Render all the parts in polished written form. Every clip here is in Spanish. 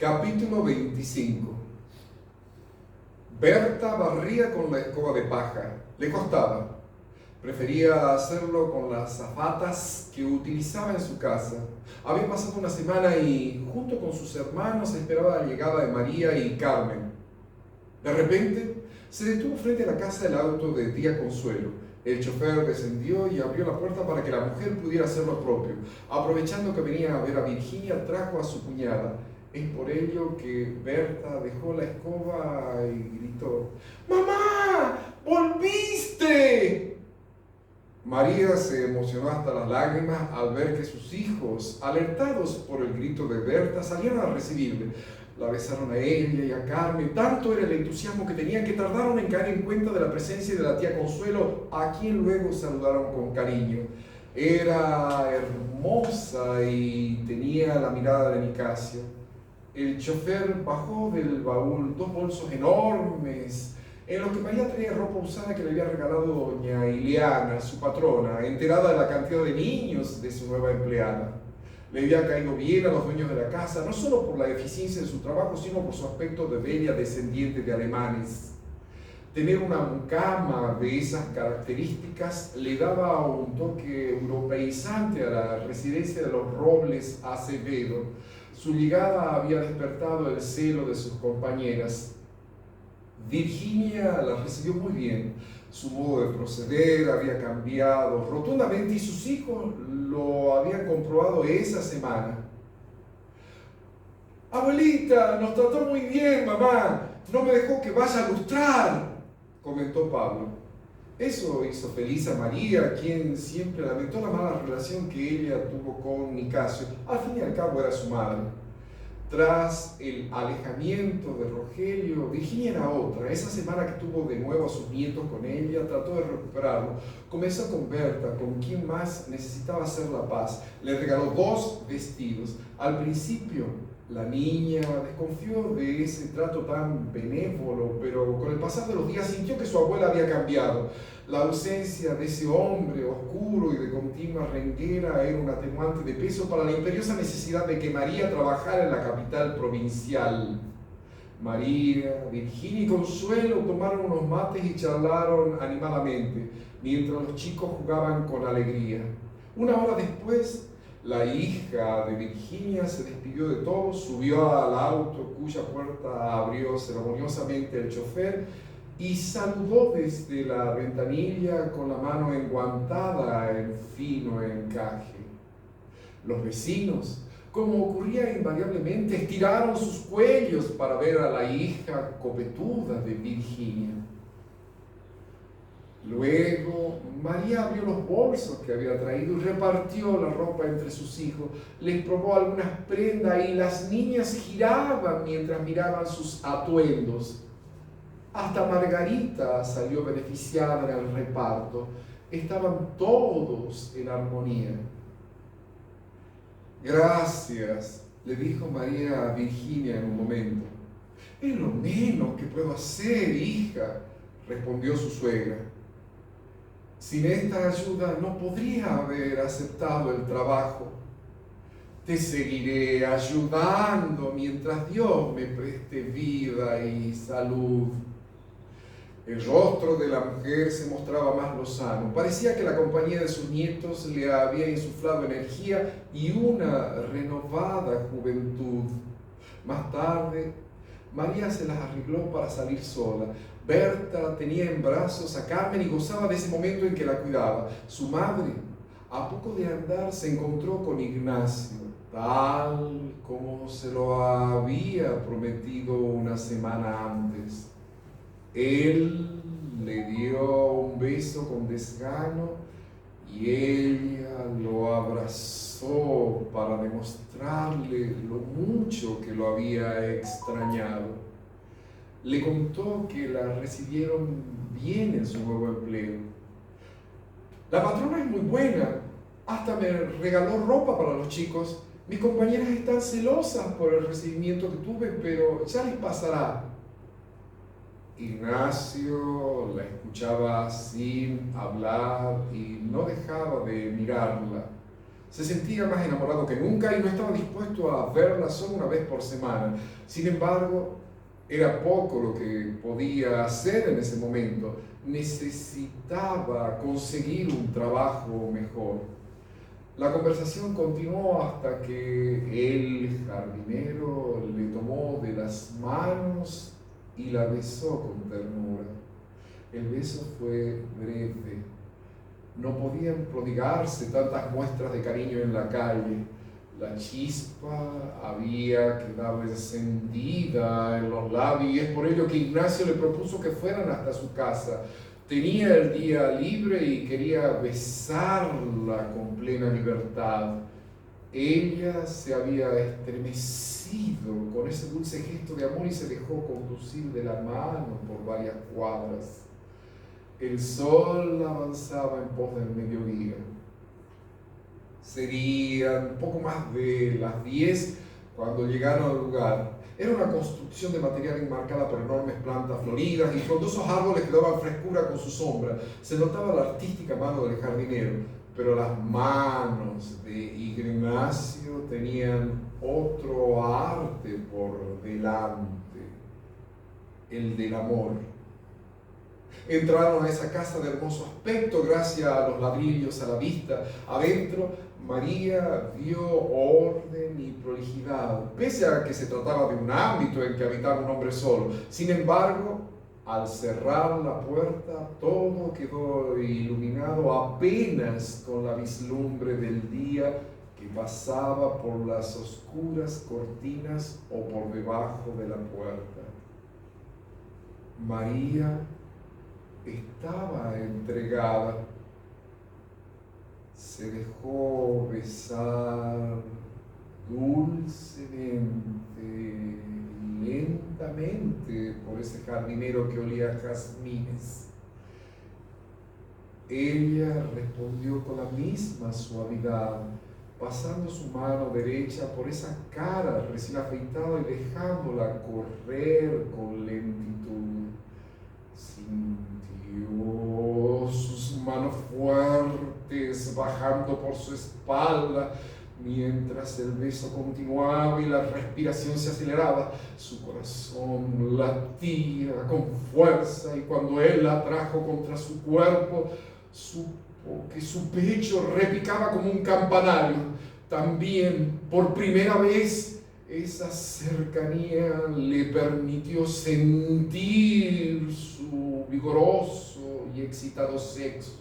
Capítulo 25. Berta barría con la escoba de paja. Le costaba. Prefería hacerlo con las zapatas que utilizaba en su casa. Había pasado una semana y, junto con sus hermanos, esperaba la llegada de María y Carmen. De repente, se detuvo frente a la casa el auto de tía Consuelo. El chofer descendió y abrió la puerta para que la mujer pudiera hacer lo propio. Aprovechando que venía a ver a Virginia, trajo a su cuñada. Es por ello que Berta dejó la escoba y gritó: ¡Mamá! ¡Volviste! María se emocionó hasta las lágrimas al ver que sus hijos, alertados por el grito de Berta, salieron a recibirle. La besaron a ella y a Carmen. Tanto era el entusiasmo que tenían que tardaron en caer en cuenta de la presencia de la tía Consuelo, a quien luego saludaron con cariño. Era hermosa y tenía la mirada de Nicasio. El chofer bajó del baúl 2 bolsos enormes en los que María traía ropa usada que le había regalado doña Ileana, su patrona, enterada de la cantidad de niños de su nueva empleada. Le había caído bien a los dueños de la casa, no solo por la eficiencia de su trabajo, sino por su aspecto de bella descendiente de alemanes. Tener una mucama de esas características le daba un toque europeizante a la residencia de los Robles Acevedo. Su llegada había despertado el celo de sus compañeras. Virginia la recibió muy bien. Su modo de proceder había cambiado rotundamente y sus hijos lo habían comprobado esa semana. «Abuelita, nos trató muy bien, mamá. No me dejó que vaya a lustrar», comentó Pablo. Eso hizo feliz a María, quien siempre lamentó la mala relación que ella tuvo con Nicasio. Al fin y al cabo era su madre. Tras el alejamiento de Rogelio, Virginia era otra. Esa semana que tuvo de nuevo a sus nietos con ella, trató de recuperarlo. Comenzó con Berta, con quien más necesitaba hacer la paz. Le regaló 2 vestidos. Al principio, la niña desconfió de ese trato tan benévolo, pero con el pasar de los días sintió que su abuela había cambiado. La ausencia de ese hombre oscuro y de continua renguera era un atenuante de peso para la imperiosa necesidad de que María trabajara en la capital provincial. María, Virginia y Consuelo tomaron unos mates y charlaron animadamente, mientras los chicos jugaban con alegría. Una hora después, la hija de Virginia se despidió de todos, subió al auto cuya puerta abrió ceremoniosamente el chofer y saludó desde la ventanilla con la mano enguantada en fino encaje. Los vecinos, como ocurría invariablemente, estiraron sus cuellos para ver a la hija copetuda de Virginia. Luego, María abrió los bolsos que había traído y repartió la ropa entre sus hijos. Les probó algunas prendas y las niñas giraban mientras miraban sus atuendos. Hasta Margarita salió beneficiada en el reparto. Estaban todos en armonía. «Gracias», le dijo María a Virginia en un momento. «Es lo menos que puedo hacer, hija», respondió su suegra. «Sin esta ayuda no podría haber aceptado el trabajo. Te seguiré ayudando mientras Dios me preste vida y salud». El rostro de la mujer se mostraba más lozano. Parecía que la compañía de sus nietos le había insuflado energía y una renovada juventud. Más tarde, María se las arregló para salir sola. Berta tenía en brazos a Carmen y gozaba de ese momento en que la cuidaba. Su madre, a poco de andar, se encontró con Ignacio, tal como se lo había prometido una semana antes. Él le dio un beso con desgano y ella lo abrazó para demostrarle lo mucho que lo había extrañado. Le contó que la recibieron bien en su nuevo empleo. «La patrona es muy buena, hasta me regaló ropa para los chicos. Mis compañeras están celosas por el recibimiento que tuve, pero ya les pasará». Ignacio la escuchaba sin hablar y no dejaba de mirarla. Se sentía más enamorado que nunca y no estaba dispuesto a verla solo una vez por semana. Sin embargo, era poco lo que podía hacer en ese momento. Necesitaba conseguir un trabajo mejor. La conversación continuó hasta que el jardinero le tomó de las manos y la besó con ternura. El beso fue breve. No podían prodigarse tantas muestras de cariño en la calle. La chispa había quedado encendida en los labios y es por ello que Ignacio le propuso que fueran hasta su casa. Tenía el día libre y quería besarla con plena libertad. Ella se había estremecido con ese dulce gesto de amor y se dejó conducir de la mano por varias cuadras. El sol avanzaba en pos del mediodía. Serían poco más de las 10 cuando llegaron al lugar. Era una construcción de material enmarcada por enormes plantas floridas y frondosos árboles que daban frescura con su sombra. Se notaba la artística mano del jardinero, pero las manos de Ignacio tenían otro arte por delante, el del amor. Entraron a esa casa de hermoso aspecto gracias a los ladrillos a la vista. Adentro, María vio orden y prolijidad, pese a que se trataba de un ámbito en que habitaba un hombre solo. Sin embargo, al cerrar la puerta, todo quedó iluminado apenas con la vislumbre del día que pasaba por las oscuras cortinas o por debajo de la puerta. María estaba entregada, se dejó besar dulcemente, lentamente por ese jardinero que olía a jazmines. Ella respondió con la misma suavidad, pasando su mano derecha por esa cara recién afeitada y dejándola correr con lentitud. Sintió sus manos fuertes bajando por su espalda mientras el beso continuaba y la respiración se aceleraba. Su corazón latía con fuerza y cuando él la trajo contra su cuerpo, supo que su pecho repicaba como un campanario. También, por primera vez, esa cercanía le permitió sentir su vigoroso y excitado sexo.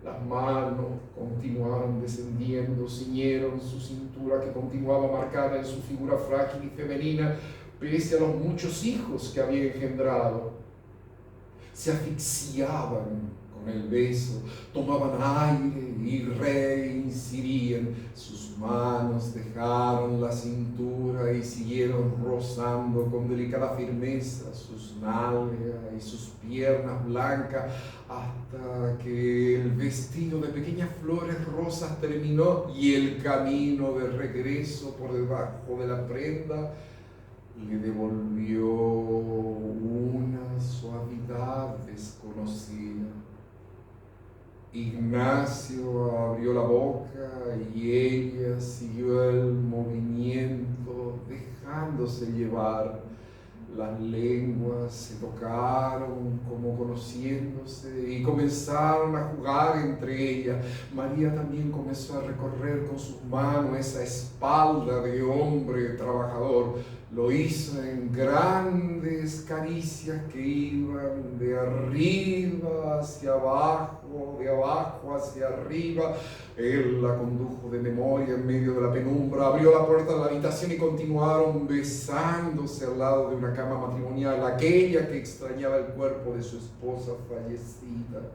Las manos continuaron descendiendo, ciñeron su cintura que continuaba marcada en su figura frágil y femenina, pese a los muchos hijos que había engendrado. Se asfixiaban con el beso, tomaban aire y reincidían. Sus manos dejaron la cintura y siguieron rozando con delicada firmeza sus nalgas y sus piernas blancas hasta que el vestido de pequeñas flores rosas terminó y el camino de regreso por debajo de la prenda le devolvió una suavidad desconocida. Ignacio abrió la boca y ella siguió el movimiento, dejándose llevar. Las lenguas se tocaron como conociéndose y comenzaron a jugar entre ellas. María también comenzó a recorrer con sus manos esa espalda de hombre trabajador. Lo hizo en grandes caricias que iban de arriba hacia abajo, de abajo hacia arriba. Él la condujo de memoria en medio de la penumbra, abrió la puerta de la habitación y continuaron besándose al lado de una cama matrimonial, aquella que extrañaba el cuerpo de su esposa fallecida.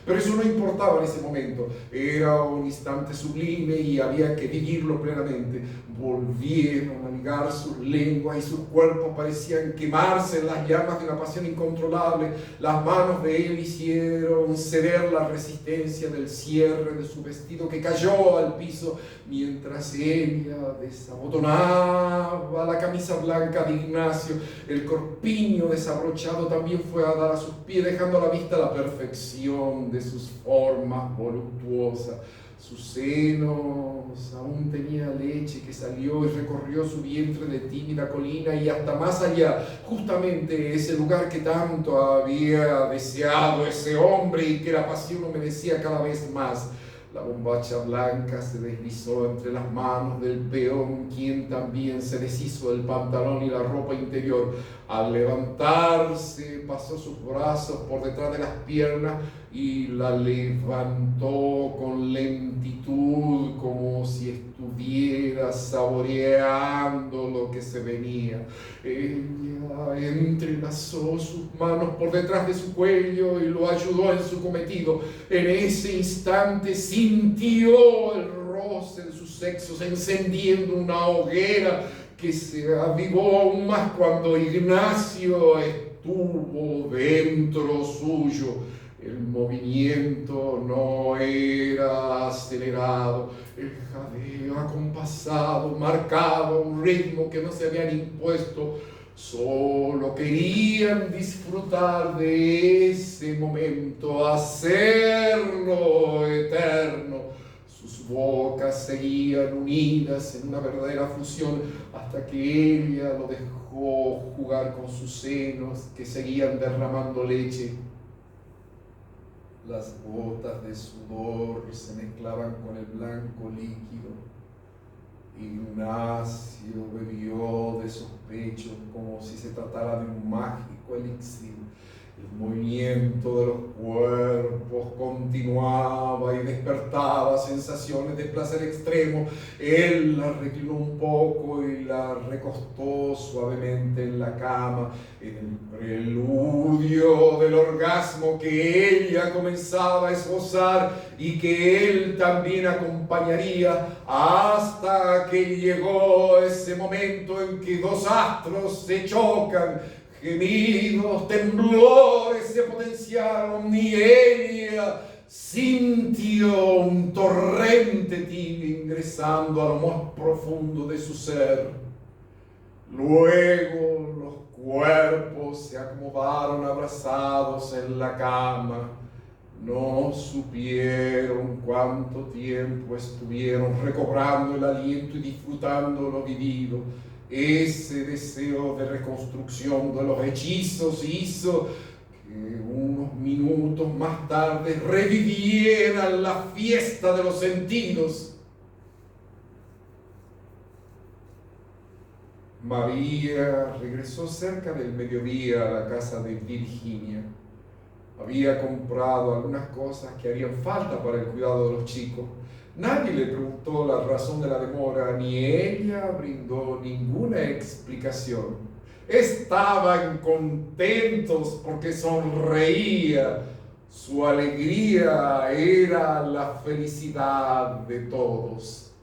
Pero eso no importaba en ese momento, era un instante sublime y había que vivirlo plenamente. Volvieron a ligar sus lenguas y sus cuerpos parecían quemarse en las llamas de una pasión incontrolable. Las manos de él hicieron ceder la resistencia del cierre de su vestido que cayó al piso mientras ella desabotonaba la camisa blanca de Ignacio. El corpiño desabrochado también fue a dar a sus pies, dejando a la vista la perfección de sus formas voluptuosas. Sus senos aún tenía leche que salió y recorrió su vientre de tímida colina y hasta más allá, justamente ese lugar que tanto había deseado ese hombre y que la pasión humedecía cada vez más. La bombacha blanca se deslizó entre las manos del peón, quien también se deshizo del pantalón y la ropa interior. Al levantarse, pasó sus brazos por detrás de las piernas y la levantó con lentitud, como si estuviera saboreando lo que se venía. Ella entrelazó sus manos por detrás de su cuello y lo ayudó en su cometido. En ese instante sintió el roce de sus sexos encendiendo una hoguera que se avivó aún más cuando Ignacio estuvo dentro suyo. El movimiento no era acelerado, el jadeo acompasado, marcaba un ritmo que no se habían impuesto. Solo querían disfrutar de ese momento, hacerlo eterno. Sus bocas seguían unidas en una verdadera fusión hasta que ella lo dejó jugar con sus senos que seguían derramando leche. Las gotas de sudor se mezclaban con el blanco líquido. Ignacio bebió de sus pechos como si se tratara de un mágico elixir. El movimiento de los cuerpos continuaba y despertaba sensaciones de placer extremo. Él la reclinó un poco y la recostó suavemente en la cama, en el preludio del orgasmo que ella comenzaba a esbozar y que él también acompañaría, hasta que llegó ese momento en que dos astros se chocan. Gemidos, temblores se potenciaron y ella sintió un torrente tibio ingresando a lo más profundo de su ser. Luego los cuerpos se acomodaron abrazados en la cama. No supieron cuánto tiempo estuvieron recobrando el aliento y disfrutando lo vivido. Ese deseo de reconstrucción de los hechizos hizo que unos minutos más tarde revivieran la fiesta de los sentidos. María regresó cerca del mediodía a la casa de Virginia. Había comprado algunas cosas que harían falta para el cuidado de los chicos. Nadie le preguntó la razón de la demora, ni ella brindó ninguna explicación. Estaban contentos porque sonreía. Su alegría era la felicidad de todos.